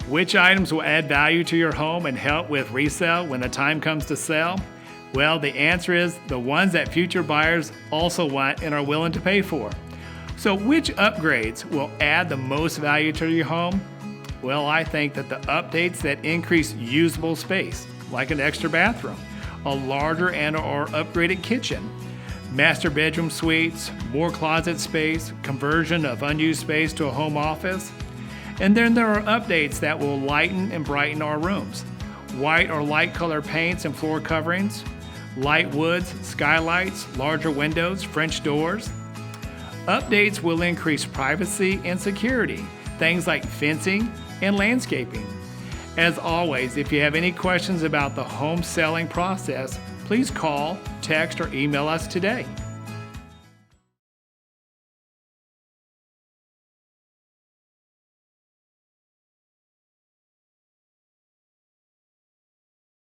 Which items will add value to your home and help with resale when the time comes to sell? Well, the answer is the ones that future buyers also want and are willing to pay for. So which upgrades will add the most value to your home? Well, I think that the updates that increase usable space, like an extra bathroom, a larger and/or upgraded kitchen, master bedroom suites, more closet space, conversion of unused space to a home office. And then there are updates that will lighten and brighten our rooms. White or light color paints and floor coverings, light woods, skylights, larger windows, French doors. Updates will increase privacy and security, things like fencing and landscaping. As always, if you have any questions about the home selling process, please call, text, or email us today.